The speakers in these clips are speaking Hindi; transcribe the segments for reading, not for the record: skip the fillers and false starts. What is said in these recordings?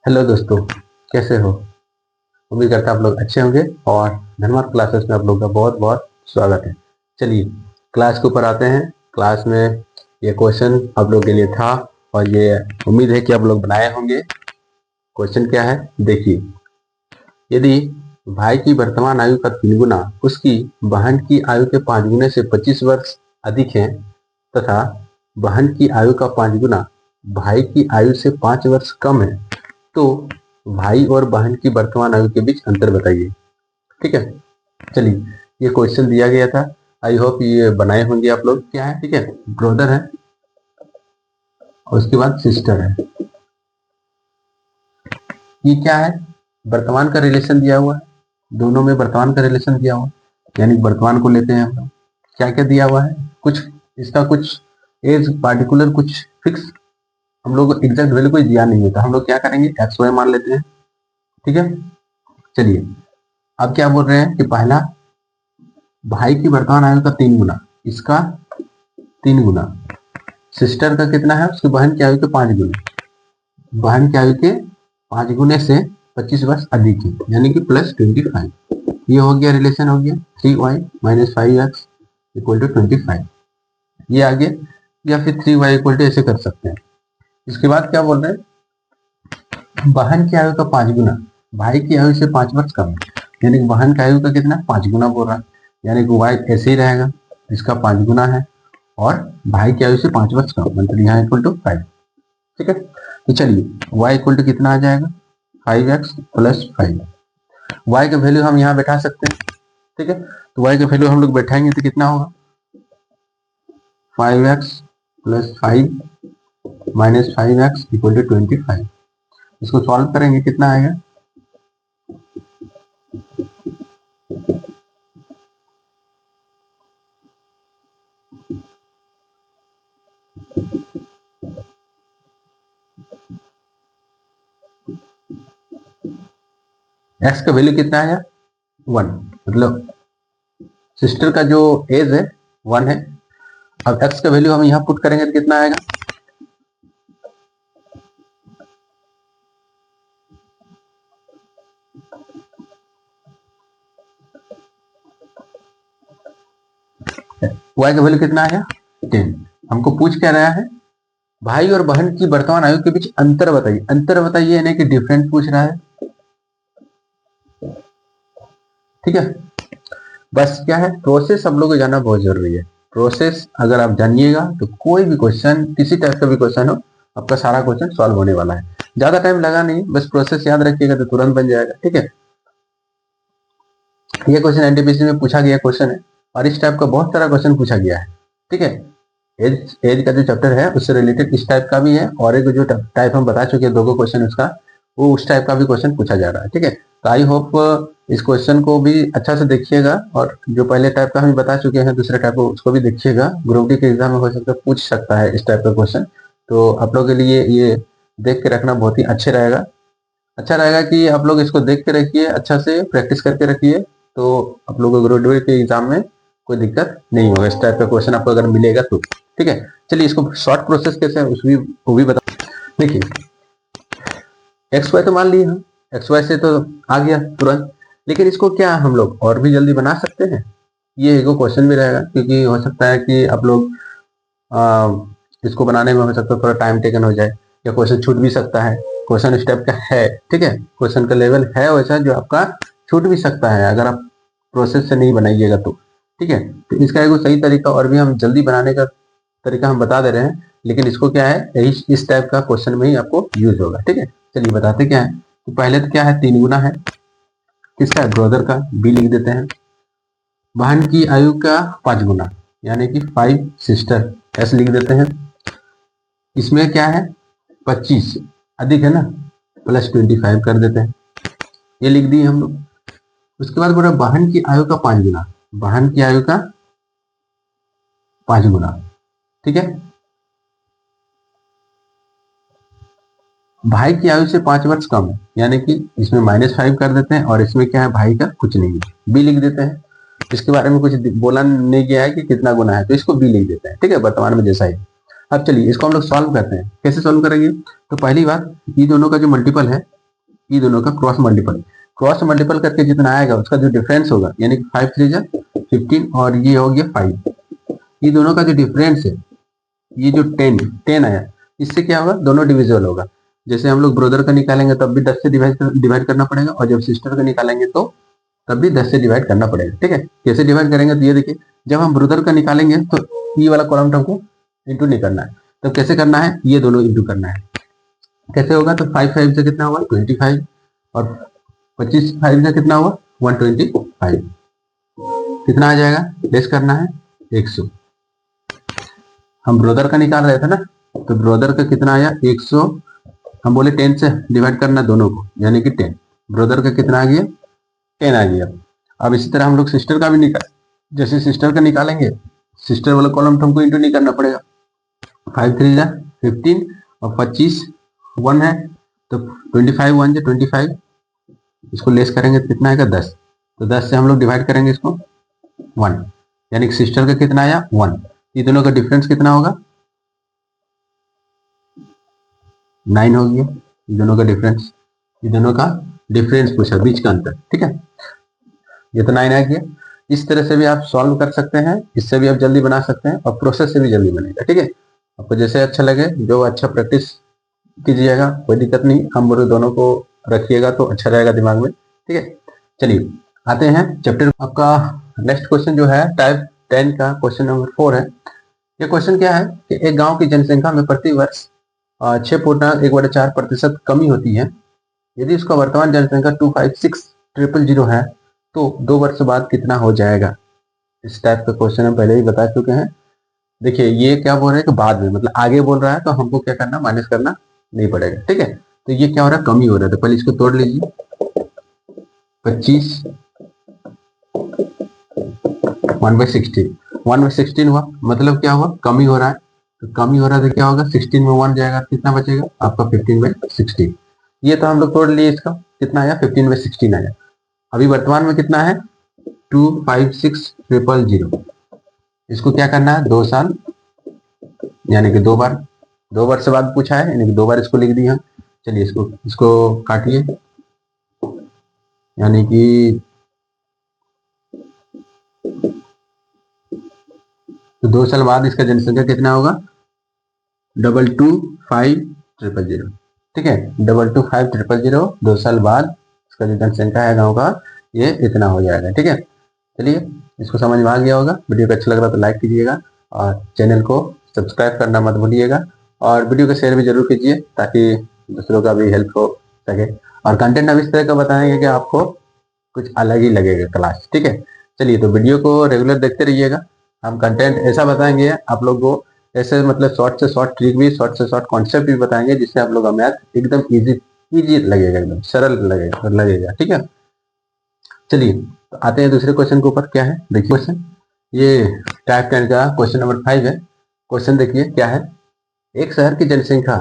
हेलो दोस्तों, कैसे हो? उम्मीद करता हूं आप लोग अच्छे होंगे और धनवार क्लासेस में आप लोग का बहुत बहुत स्वागत है। चलिए क्लास के ऊपर आते हैं। क्लास में ये क्वेश्चन आप लोग के लिए था और ये उम्मीद है कि आप लोग बनाए होंगे। क्वेश्चन क्या है देखिए, यदि भाई की वर्तमान आयु का 3 गुना उसकी बहन की आयु के 5 गुने से 25 वर्ष अधिक है तथा बहन की आयु का 5 गुना भाई की आयु से 5 वर्ष कम है, तो भाई और बहन की वर्तमान आयु के बीच अंतर बताइए। ठीक है, चलिए ये क्वेश्चन दिया गया था। आई होप ये बनाए होंगे आप लोग। क्या है, ठीक है, ब्रदर है और उसके बाद सिस्टर है। ये क्या है, वर्तमान का रिलेशन दिया हुआ है, दोनों में वर्तमान का रिलेशन दिया हुआ है, यानी वर्तमान को लेते हैं हम लोग। क्या क्या दिया हुआ है, कुछ इसका कुछ एज पार्टिकुलर कुछ फिक्स हम लोग एग्जैक्ट वैल्यू कोई दिया नहीं होता। हम लोग क्या करेंगे, एक्स वाई मान लेते हैं। ठीक है, चलिए अब क्या बोल रहे हैं कि पहला भाई की वर्तमान आयु का 3 गुना, इसका 3 गुना, सिस्टर का कितना है, उसकी बहन की आयु के 5 गुने, बहन की आयु के 5 गुने से 25 वर्ष अधिक है, यानी कि प्लस 25। ये हो गया, रिलेशन हो गया 3y minus 5x equal to 25। ये आगे, या फिर 3y इक्वल टू ऐसे कर सकते हैं। इसके बाद क्या बोल रहे हैं, बहन की आयु का 5 गुना भाई की आयु से 5 वर्ष कम है, यानी कि बहन की आयु का कितना 5 गुना बोल रहा है, यानी कि y ऐसे ही रहेगा, इसका 5 गुना है और भाई की आयु से 5 वर्ष कम, मतलब यहाँ इक्वल टू 5। ठीक है, तो चलिए y इक्वल टू कितना आ जाएगा 5x प्लस 5। y का वैल्यू हम यहाँ बैठा सकते हैं। ठीक है, तो y का वैल्यू हम लोग बैठाएंगे तो कितना होगा 5x plus 5 minus 5x equal to 25। इसको सॉल्व करेंगे कितना आएगा, x का वैल्यू कितना आया 1, मतलब सिस्टर का जो एज है 1 है। अब x का वैल्यू हम यहाँ पुट करेंगे तो कितना आएगा, y का वैल्यू कितना आया 10। हमको पूछ क्या रहा है, भाई और बहन की वर्तमान आयु के बीच अंतर बताइए। अंतर बताइए यानी कि डिफरेंस पूछ रहा है। ठीक है, बस क्या है, प्रोसेस सब लोग को जानना बहुत जरूरी है। प्रोसेस अगर आप जानिएगा तो कोई भी क्वेश्चन, किसी टाइप का भी क्वेश्चन हो, आपका सारा क्वेश्चन सॉल्व होने वाला है। ज्यादा टाइम लगा नहीं, बस प्रोसेस याद रखिएगा तो तुरंत बन जाएगा। ठीक है, ये क्वेश्चन एनटीपीसी में पूछा गया क्वेश्चन है और इस टाइप का बहुत सारा क्वेश्चन पूछा गया है। ठीक है, एज का जो चैप्टर है उससे रिलेटेड इस टाइप का भी है और एक जो टाइप हम बता चुके हैं 2 क्वेश्चन उसका, वो उस टाइप का भी क्वेश्चन पूछा जा रहा है। ठीक है, तो आई होप इस क्वेश्चन को भी अच्छा से देखिएगा और जो पहले टाइप का हम बता चुके हैं दूसरे टाइप को उसको भी देखिएगा। ग्रुप डी के एग्जाम में हो सकता है पूछ सकता है इस टाइप का क्वेश्चन, तो आप लोगों के लिए ये देख के रखना बहुत ही अच्छा रहेगा। अच्छा रहेगा कि आप लोग इसको देख के रखिए, अच्छा से प्रैक्टिस करके रखिए, तो आप लोगों को ग्रुप डी के एग्जाम में कोई दिक्कत नहीं होगा। इस टाइप का क्वेश्चन आपको अगर मिलेगा तो ठीक है। चलिए इसको शॉर्ट प्रोसेस कैसे है वो भी बता। देखिए एक्स वाई तो मान लिए हम, एक्स वाई से तो आ गया तुरंत, लेकिन इसको क्या हम लोग और भी जल्दी बना सकते हैं। ये एक क्वेश्चन भी रहेगा, क्योंकि हो सकता है कि आप लोग इसको बनाने में हो सकता है थोड़ा टाइम टेकन हो जाए, या क्वेश्चन छूट भी सकता है। क्वेश्चन स्टेप का है, ठीक है, क्वेश्चन का लेवल है वैसा जो आपका छूट भी सकता है अगर आप प्रोसेस से नहीं बनाइएगा तो। ठीक है, तो इसका एक सही तरीका और भी हम जल्दी बनाने का तरीका हम बता दे रहे हैं, लेकिन इसको क्या है यही इस टाइप का क्वेश्चन में ही आपको यूज होगा। ठीक है, चलिए बताते क्या है। तो पहले तो क्या है 3 गुना है, किसका है ब्रदर का, बी लिख देते हैं। बहन की आयु का 5 गुना यानी कि 5 सिस्टर, एस लिख देते हैं। इसमें क्या है 25 अधिक है ना, प्लस 25 कर देते हैं, ये लिख दिए हम लोग। उसके बाद बोला बहन की आयु का 5 गुना, बहन की आयु का 5 गुना। ठीक है, भाई की आयु से 5 वर्ष कम है, यानी कि इसमें -5 कर देते हैं और इसमें क्या है भाई का कुछ नहीं है, बी लिख देते हैं। इसके बारे में कुछ बोला नहीं गया है कि कितना गुना है, तो इसको बी लिख देते हैं। ठीक है, वर्तमान में जैसा ही। अब चलिए इसको हम लोग सॉल्व करते हैं। कैसे सॉल्व करेंगे, तो पहली बात ये दोनों का जो मल्टीपल है ये दोनों का क्रॉस मल्टीपल करके जितना आएगा उसका जो डिफरेंस होगा, यानी कि 5 3 जा 15 और ये हो गया 5, ये दोनों का जो डिफरेंस है, ये जो 10 आया, इससे क्या होगा, दोनों डिविजिबल होगा। जैसे हम लोग ब्रदर का निकालेंगे तब भी 10 से डिवाइड करना पड़ेगा, और जब सिस्टर का निकालेंगे तो तब भी 10 से डिवाइड करना पड़ेगा। ठीक है, कैसे डिवाइड करेंगे तो ये देखिए, जब हम ब्रदर का निकालेंगे तो ये वाला कॉलम टर्म को इंटू नहीं करना है, तो कैसे करना है, ये दोनों इंटू करना है। कैसे होगा, तो 5 5 से कितना हुआ 25, और 25 5 से कितना हुआ 125, कितना आ जाएगा, लेस करना है 100। हम ब्रदर का निकाल रहे थे ना, तो ब्रदर का कितना आया 100, हम बोले 10 से डिवाइड करना दोनों को, यानी कि 10, ब्रदर का कितना आ गया 10 आ गया। अब इसी तरह हम लोग सिस्टर का भी निकाल, जैसे सिस्टर का निकालेंगे, सिस्टर वाला कॉलम हमको इंटू नहीं करना पड़ेगा, 5 3 जा 15 और 25 1 है, तो 25 1 जा 25, इसको लेस करेंगे तो कितना आएगा 10, तो 10 से हम लोग डिवाइड करेंगे इसको 1, यानी कि सिस्टर का कितना आया 1, ये दोनों का डिफरेंस कितना होगा 9 हो गया, ये दोनों का डिफरेंस, ये दोनों का डिफरेंस पूछा, बीच का अंतर। ठीक है, ये तो 9 आ गया। इस तरह से भी आप सॉल्व कर सकते हैं, इससे भी आप जल्दी बना सकते हैं, और प्रोसेस से भी जल्दी बनेगा। ठीक है, आपको जैसे अच्छा लगे, जो अच्छा प्रैक्टिस कीजिएगा, कोई दिक्कत नहीं, हम दोनों को रखिएगा तो अच्छा रहेगा दिमाग में। ठीक है, चलिए आते हैं चैप्टर, आपका नेक्स्ट क्वेश्चन जो है टाइप 10 का क्वेश्चन नंबर 4 है। ये क्वेश्चन क्या है कि एक गांव की जनसंख्या में प्रति वर्ष 6.1/4% कमी होती है। यदि उसका वर्तमान जनसंख्या 256,000 है तो 2 वर्ष बाद कितना हो जाएगा। इस टाइप का क्वेश्चन हम पहले ही बता चुके हैं। देखिए ये क्या बोल रहे हैं कि बाद में, मतलब आगे बोल रहा है, तो हमको क्या करना, माइनस करना नहीं पड़ेगा। ठीक है, तो ये क्या हो रहा है, कमी हो रहा है, तो पहले इसको तोड़ लीजिए, 25 1/16 हुआ, मतलब क्या हुआ, कमी हो रहा है, तो कमी हो रहा है तो क्या होगा, 16 में 1 जाएगा, कितना बचेगा आपका 15/16। ये तो हम लोग तोड़ लिए, इसका कितना आया 15/16 आया। अभी वर्तमान में कितना है 256,000, इसको क्या करना है 2 साल, यानी कि 2 बार, 2 वर्ष बाद पूछा है, यानी कि 2 बार इसको लिख दिया। चलिए इसको काटिए, यानी कि तो 2 साल बाद इसका जनसंख्या कितना होगा 225,000। ठीक है, 225,000, 2 साल बाद इसका जो जनसंख्या है गांव का, ये इतना हो जाएगा। ठीक है, चलिए इसको समझ में आ गया होगा। वीडियो को अच्छा लग रहा तो लाइक कीजिएगा, और चैनल को सब्सक्राइब करना मत भूलिएगा, और वीडियो को शेयर भी जरूर कीजिए ताकि दूसरों का भी हेल्प हो सके। और कंटेंट अब इस तरह का बताएंगे कि आपको कुछ अलग ही लगेगा क्लास। ठीक है, चलिए तो वीडियो को रेगुलर देखते रहिएगा। हम कंटेंट ऐसा बताएंगे आप लोग को, ऐसे मतलब शॉर्ट से शॉर्ट ट्रिक भी, शॉर्ट से शॉर्ट कॉन्सेप्ट भी बताएंगे, जिससे आप लोग का मैथ एकदम इजी लगेगा, एकदम सरल लगेगा। ठीक है, चलिए तो आते हैं दूसरे क्वेश्चन के ऊपर। क्या है देखिए क्वेश्चन, ये टाइप 10 का क्वेश्चन नंबर 5 है। क्वेश्चन देखिए क्या है, एक शहर की जनसंख्या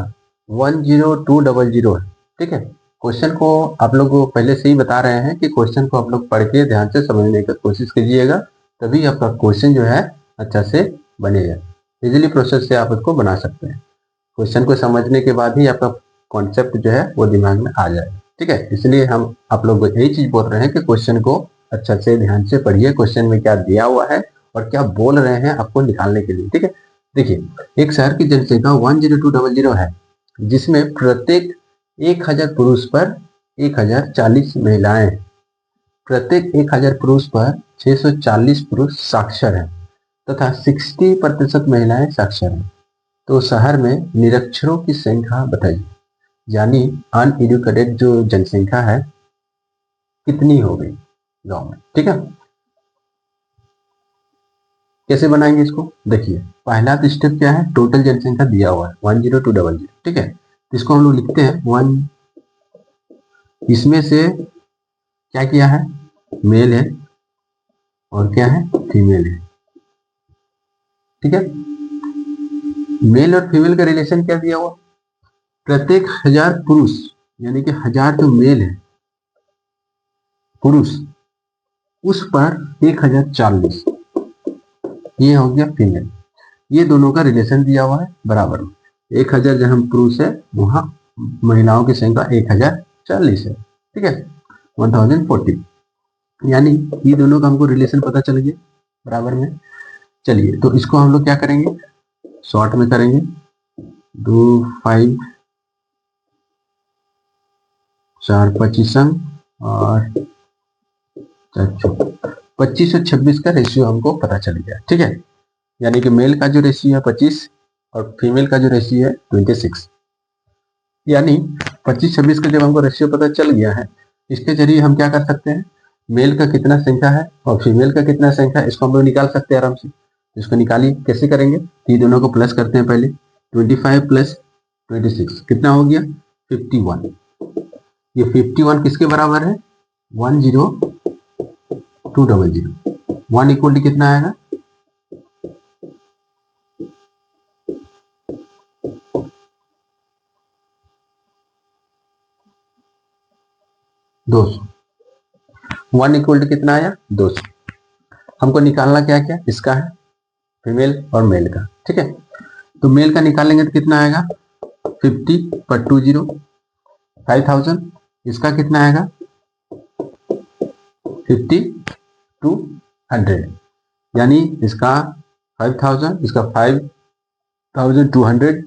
10200 है। ठीक है, क्वेश्चन को आप लोग को पहले से ही बता रहे हैं कि क्वेश्चन को आप लोग पढ़ के ध्यान से समझने की कोशिश कीजिएगा, तभी आपका क्वेश्चन जो है अच्छा से बनेगा। इजीली प्रोसेस से आप उसको बना सकते हैं। क्वेश्चन को समझने के बाद ही आपका कॉन्सेप्ट जो है वो दिमाग में आ जाएगा। ठीक है, इसलिए हम आप लोग को यही चीज बोल रहे हैं कि क्वेश्चन को अच्छा से ध्यान से पढ़िए, क्वेश्चन में क्या दिया हुआ है और क्या बोल रहे हैं आपको निकालने के लिए। ठीक है, देखिए एक शहर की जनसंख्या 10200 है, जिसमें प्रत्येक 1000 पुरुष पर 1040 महिलाएं, प्रत्येक 1000 पुरुष पर 640 पुरुष साक्षर हैं तथा 60% महिलाएं साक्षर हैं। तो शहर में निरक्षरों की संख्या बताइए, यानी अनएजुकेटेड जो जनसंख्या है कितनी हो गई गांव में। ठीक है, कैसे बनाएंगे इसको, देखिए पहला स्टेप क्या है, टोटल जनसंख्या दिया हुआ है 10200। ठीक है, इसको हम लोग लिखते हैं 1, इसमें से क्या किया है, मेल है और क्या है, फीमेल है। ठीक है, मेल और फीमेल का रिलेशन क्या दिया हुआ, प्रत्येक 1000 पुरुष, यानी कि 1000 जो मेल है पुरुष, उस पर 1040, ये हो गया फीमेल। ये दोनों का रिलेशन दिया हुआ है बराबर में, 1000 जहां पुरुष है वहां महिलाओं की संख्या 1040 1040 है, ठीक है, 1040, यानी ये दोनों का हमको रिलेशन पता चल गया बराबर में। चलिए तो इसको हम लोग क्या करेंगे, शॉर्ट में करेंगे, 2 5 4 25 और 25 और 26 का रेशियो हमको पता चल गया, ठीक है, यानी कि मेल का जो रेशियो है 25 और फीमेल का जो रेशियो है 26, यानी 25-26 का जब हमको रेशियो पता चल गया है, इसके जरिए हम क्या कर सकते हैं, मेल का कितना संख्या है और फीमेल का कितना संख्या है, इसको हम लोग निकाल सकते हैं आराम से। इसको निकालिए, कैसे करेंगे, ये दोनों को प्लस करते हैं पहले, 25 + 26 कितना हो गया, 51। ये 51 किसके बराबर है, 10200। 1 इक्वल टू कितना आएगा, 200। 1 इक्वल टू कितना आया, 200। हमको निकालना क्या क्या, इसका है फीमेल और मेल का, ठीक है, तो मेल का निकालेंगे तो कितना आएगा, 50 पर 20 5000, इसका कितना आएगा 5200, यानी इसका 5000, इसका 5200।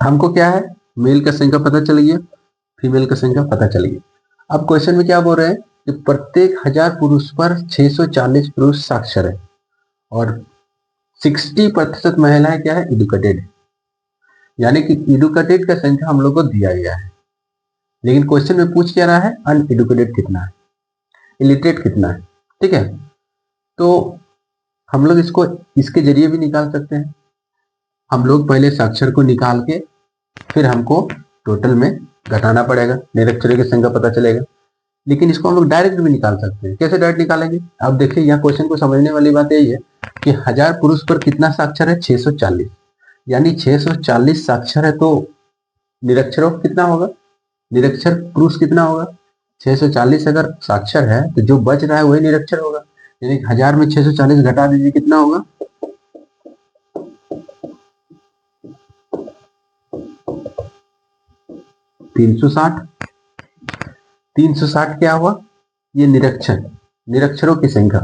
हमको क्या है, मेल का संख्या पता चल गया, फीमेल का संख्या पता चल गया। अब क्वेश्चन में क्या बोल रहे हैं कि प्रत्येक 1000 पुरुष पर 640 पुरुष साक्षर है और 60% महिलाएं क्या है, एडुकेटेड है, यानी कि एडुकेटेड का संख्या हम लोग को दिया गया है, लेकिन क्वेश्चन में पूछ क्या रहा है, अनएडुकेटेड कितना है, इलिटरेट कितना है, ठीक है। तो हम लोग इसको इसके जरिए भी निकाल सकते हैं। हम लोग पहले साक्षर को निकाल के फिर हमको टोटल में घटाना पड़ेगा, निरक्षरों की संख्या पता चलेगा, लेकिन इसको हम लोग डायरेक्ट भी निकाल सकते हैं। कैसे डायरेक्ट निकालेंगे, अब देखिए यहाँ क्वेश्चन को समझने वाली बात यही है कि 1000 पुरुष पर कितना साक्षर है, 640, यानी 640 साक्षर है, तो निरक्षरों कितना होगा, निरक्षर पुरुष कितना होगा, 640 अगर साक्षर है तो जो बच रहा है वही निरक्षर होगा, यानी 1000 में 640 घटा दीजिए, कितना होगा, 360। 360 क्या हुआ, ये निरक्षरों की संख्या,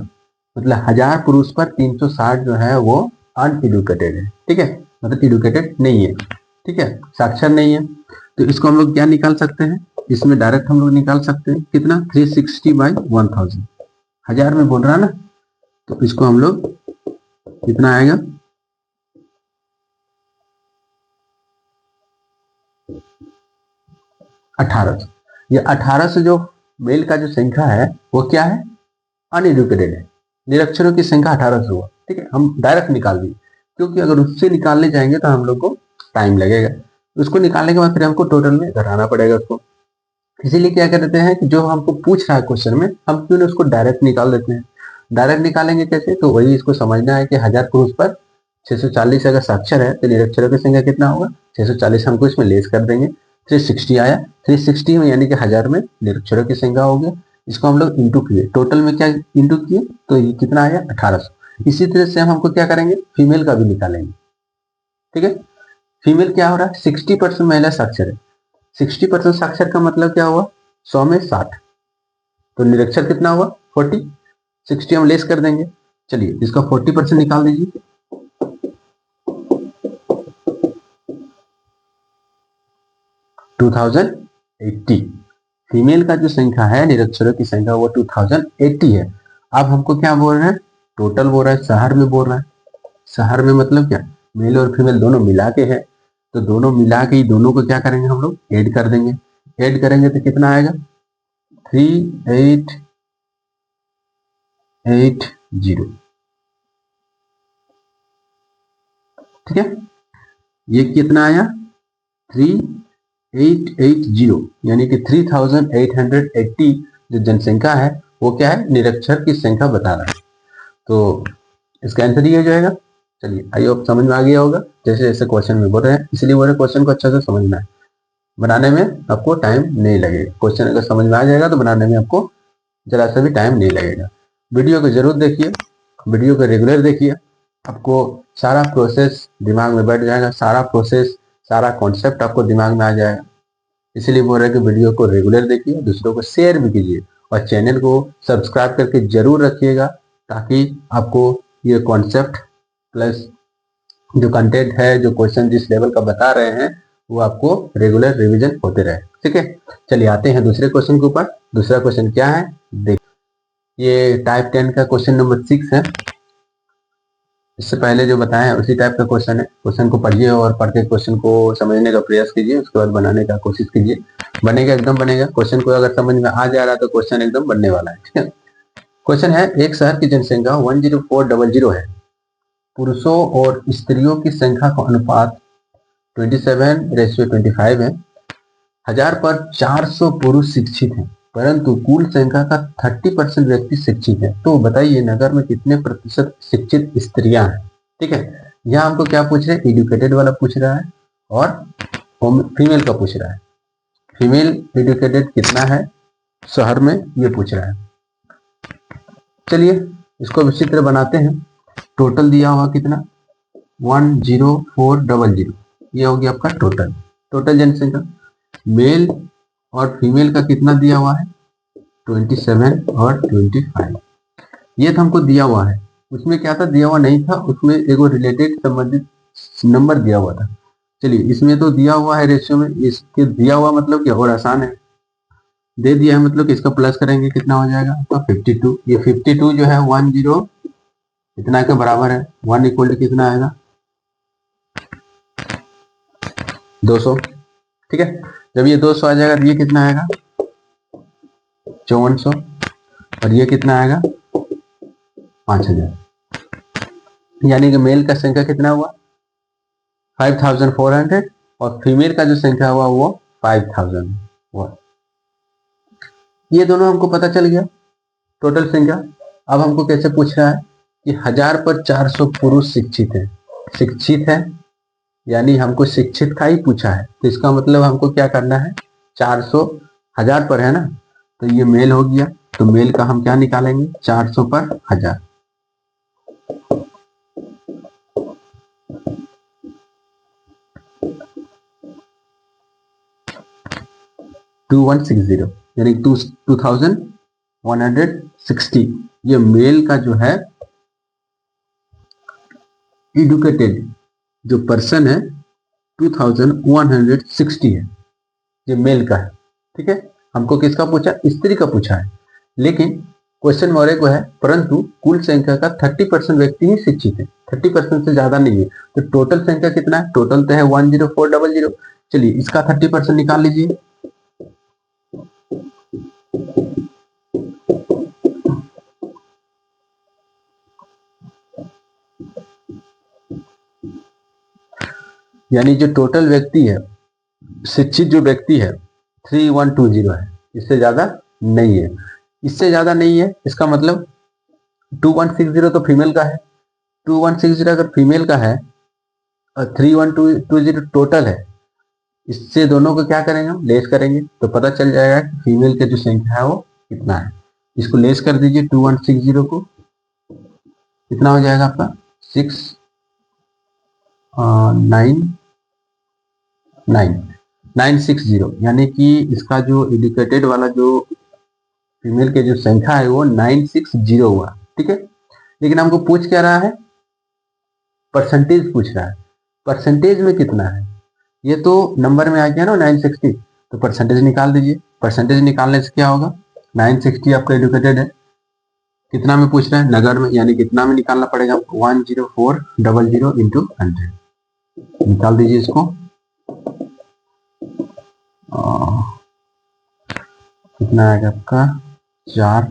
मतलब 1000 पुरुष पर 360 जो है वो अनएडुकेटेड है, ठीक है, मतलब एडुकेटेड नहीं है, ठीक है, साक्षर नहीं है। तो इसको हम लोग क्या निकाल सकते हैं, इसमें डायरेक्ट हम लोग निकाल सकते हैं, कितना, 360/1000, 1000 में बोल रहा है ना, तो इसको हम लोग कितना आएगा, 1800। ये 1800 जो मेल का जो संख्या है वो क्या है, अनएडुकेटेड है, निरक्षरों की संख्या 1800 हुआ, ठीक है, हम डायरेक्ट निकाल दिए, क्योंकि अगर उससे निकालने जाएंगे तो हम लोग को टाइम लगेगा, उसको निकालने के बाद फिर हमको टोटल में घटाना पड़ेगा उसको। इसीलिए क्या करते हैं कि जो हमको पूछ रहा है क्वेश्चन में, हम क्यों ना उसको डायरेक्ट निकाल देते हैं। डायरेक्ट निकालेंगे कैसे, तो वही इसको समझना है कि 1000 पुरुष पर 640 अगर साक्षर है तो निरक्षरों की संख्या कितना होगा, 640 हमको इसमें लेस कर देंगे, 360 आया, 360 में यानी कि 1000 में निरक्षरों की संख्या हो गया, इसको हम लोग इंटू किए, टोटल में क्या इंटू किए तो ये कितना आया, 1800। इसी तरह से हम हमको क्या करेंगे, फीमेल का भी निकालेंगे, ठीक है। फीमेल क्या हो रहा है, 60% महिला साक्षर है, 60% साक्षर का मतलब क्या हुआ, 100 में 60, तो निरक्षर कितना हुआ, 40, 60 हम लेस कर देंगे। चलिए इसका 40% निकाल दीजिए, 2080। फीमेल का जो संख्या है, निरक्षरों की संख्या वो 2080 है। अब हमको क्या बोल रहे हैं, टोटल बोल रहा है, शहर में बोल रहा है, शहर में मतलब क्या, मेल और फीमेल दोनों मिला के है, तो दोनों मिला के ही दोनों को क्या करेंगे हम लोग, ऐड कर देंगे, ऐड करेंगे तो कितना आएगा, 3880, ठीक है, ये कितना आया, 3880, यानी कि 3880 जो जनसंख्या है वो क्या है, निरक्षर की संख्या बता रहा है, तो इसका आंसर ये हो जाएगा। चलिए आई होप समझ में आ गया होगा, जैसे जैसे क्वेश्चन में बोल रहे हैं, इसलिए बोल रहे क्वेश्चन को अच्छे से समझना है, बनाने में आपको टाइम नहीं लगेगा, क्वेश्चन अगर समझ में आ जाएगा तो बनाने में आपको जरा सा भी टाइम नहीं लगेगा। वीडियो को जरूर देखिए, वीडियो को रेगुलर देखिए, आपको सारा प्रोसेस दिमाग में बैठ जाएगा, सारा प्रोसेस सारा कॉन्सेप्ट आपको दिमाग में आ जाएगा। इसलिए बोल रहे हैं कि वीडियो को रेगुलर देखिए, दूसरों को शेयर भी कीजिए और चैनल को सब्सक्राइब करके जरूर रखिएगा, ताकि आपको ये कॉन्सेप्ट प्लस जो कंटेंट है, जो क्वेश्चन जिस लेवल का बता रहे हैं, वो आपको रेगुलर रिवीजन होते रहे। ठीक है, चलिए आते हैं दूसरे क्वेश्चन के ऊपर। दूसरा क्वेश्चन क्या है देख, ये टाइप 10 का क्वेश्चन नंबर 6 है। इससे पहले जो बताया उसी टाइप का क्वेश्चन है। क्वेश्चन को पढ़िए और पढ़ के क्वेश्चन को समझने का प्रयास कीजिए, उसके बाद बनाने का कोशिश कीजिए। बनेगा, एकदम बनेगा। क्वेश्चन को अगर समझ में आ जा रहा है तो क्वेश्चन एकदम बनने वाला है। ठीक है, क्वेश्चन है, एक शहर की जनसंख्या 10400 है। पुरुषों और स्त्रियों की संख्या का अनुपात 27:25 है। 1000 पर 400 पुरुष शिक्षित हैं, परंतु कुल संख्या का 30% व्यक्ति शिक्षित है। तो बताइए नगर में कितने प्रतिशत शिक्षित स्त्रियां हैं। ठीक है, यहाँ हमको क्या पूछ रहे हैं, एडुकेटेड वाला पूछ रहा है और फीमेल का पूछ रहा है। फीमेल एडुकेटेड कितना है शहर में, ये पूछ रहा है। चलिए इसको विचित्र बनाते हैं। टोटल दिया हुआ कितना, 10400, ये हो गया आपका टोटल जनसंख्या। मेल और फीमेल का कितना दिया हुआ है, 27 और 25। ये तो हमको दिया हुआ है। उसमें क्या था, दिया हुआ नहीं था, उसमें एक रिलेटेड संबंधित नंबर दिया हुआ था। चलिए इसमें तो दिया हुआ है रेशियो में, इसके दिया हुआ मतलब क्या, और आसान है। दे दिया है मतलब कि इसका प्लस करेंगे कितना हो जाएगा आपका 52। ये 52 जो है 10 इतना के बराबर है। 1 इक्वल टू कितना आएगा, 200। ठीक है, जब ये 200 आ जाएगा तो ये कितना आएगा, 5400, और ये कितना आएगा 5000। यानी कि मेल का संख्या कितना हुआ 5400 और फीमेल का जो संख्या हुआ वो 5000 हुआ। ये दोनों हमको पता चल गया टोटल संख्या। अब हमको कैसे पूछ रहा है कि 1000 पर 400 पुरुष शिक्षित है, यानी हमको शिक्षित का ही पूछा है। तो इसका मतलब हमको क्या करना है, 400 1000 पर है ना, तो ये मेल हो गया। तो मेल का हम क्या निकालेंगे, 400 पर 1000। 2160 यानी 2160। ये मेल का जो है एडुकेटेड जो पर्सन है 2160 है, ये मेल का है। ठीक है, हमको किसका पूछा, स्त्री का पूछा है। लेकिन क्वेश्चन मोरे को है, परंतु कुल संख्या का 30% व्यक्ति ही शिक्षित है, 30% से ज्यादा नहीं है। तो टोटल संख्या कितना है, टोटल तो है 10400। चलिए इसका 30% निकाल लीजिए। यानी जो टोटल व्यक्ति है, शिक्षित जो व्यक्ति है 3120 है, इससे ज्यादा नहीं है। इससे ज्यादा नहीं है इसका मतलब 2160 तो फीमेल का है। 2160 अगर फीमेल का है और 3120 टोटल है, इससे दोनों को क्या करेंगे, हम लेस करेंगे तो पता चल जाएगा कि फीमेल का जो संख्या है वो कितना है। इसको लेस कर दीजिए 2160 को, कितना हो जाएगा आपका 960। यानी कि इसका जो एडुकेटेड वाला जो फीमेल के जो संख्या है वो 960 हुआ। ठीक है, लेकिन हमको पूछ क्या रहा है, परसेंटेज पूछ रहा है। परसेंटेज में कितना है, ये तो नंबर में आ गया ना 960, तो परसेंटेज निकाल दीजिए। परसेंटेज निकालने से क्या होगा, 960 आपका एडुकेटेड है, कितना में पूछ रहा है, नगर में, यानी कितना में निकालना पड़ेगा, 10400 इंटू 100। निकाल दीजिए इसको। कितना आएगा आपका 4।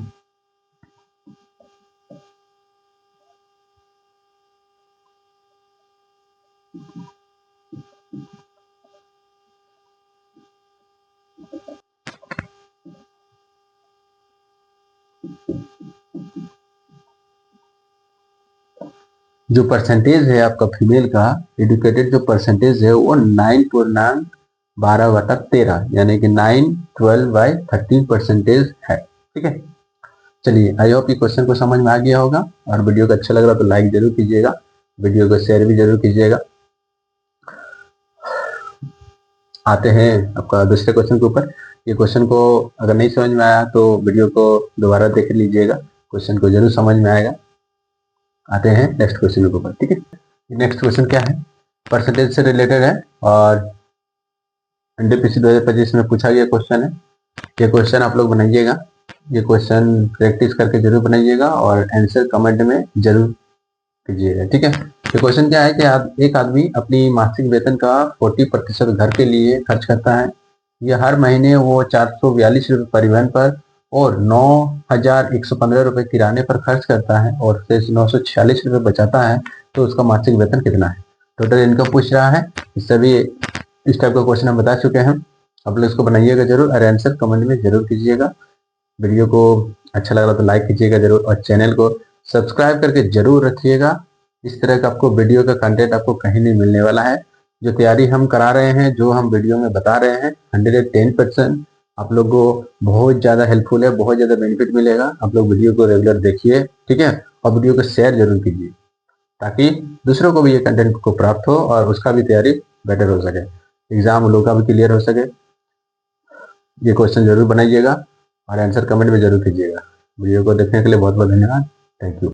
जो परसेंटेज है आपका फीमेल का एडुकेटेड जो परसेंटेज है वो 9.12/13 यानी कि 912/13% है। ठीक है, चलिए आई होप ये क्वेश्चन को समझ में आ गया होगा, और वीडियो को अच्छा लग रहा तो लाइक जरूर कीजिएगा, वीडियो को शेयर भी जरूर कीजिएगा। आते हैं आपका दूसरे क्वेश्चन के ऊपर। ये क्वेश्चन को अगर नहीं समझ में आया तो वीडियो को दोबारा देख लीजिएगा, क्वेश्चन को जरूर समझ में आएगा। आते हैं नेक्स्ट क्वेश्चन के ऊपर, ठीक है। नेक्स्ट क्वेश्चन क्या है, परसेंटेज से रिलेटेड है और एनटीपीसी 2025 में पूछा गया क्वेश्चन है। ये क्वेश्चन आप लोग बनाइएगा, ये क्वेश्चन प्रैक्टिस करके जरूर बनाइएगा और आंसर कमेंट में जरूर कीजिएगा, ठीक है। ये क्वेश्चन क्या है कि एक आदमी अपनी मासिक वेतन का 40% घर के लिए खर्च करता है। यह हर महीने वो 442 रुपये परिवहन पर और 9,115 रुपये किराने पर खर्च करता है और शेष 946 रुपये बचाता है, तो उसका मासिक वेतन कितना है। टोटल इनकम पूछ रहा है। इस सभी इस टाइप का क्वेश्चन हम बता चुके हैं। आप लोग इसको बनाइएगा जरूर और आंसर कमेंट में जरूर कीजिएगा। वीडियो को अच्छा लगा तो लाइक कीजिएगा जरूर और चैनल को सब्सक्राइब करके जरूर रखिएगा। इस तरह का आपको वीडियो का कंटेंट आपको कहीं नहीं मिलने वाला है। जो तैयारी हम करा रहे हैं, जो हम वीडियो में बता रहे हैं, 110% आप लोग को बहुत ज़्यादा हेल्पफुल है, बहुत ज़्यादा बेनिफिट मिलेगा। आप लोग वीडियो को रेगुलर देखिए, ठीक है, और वीडियो को शेयर जरूर कीजिए ताकि दूसरों को भी ये कंटेंट को प्राप्त हो और उसका भी तैयारी बेटर हो सके, एग्जाम उन लोगों का भी क्लियर हो सके। ये क्वेश्चन जरूर बनाइएगा और आंसर कमेंट में जरूर कीजिएगा। वीडियो को देखने के लिए बहुत बहुत धन्यवाद। Thank you.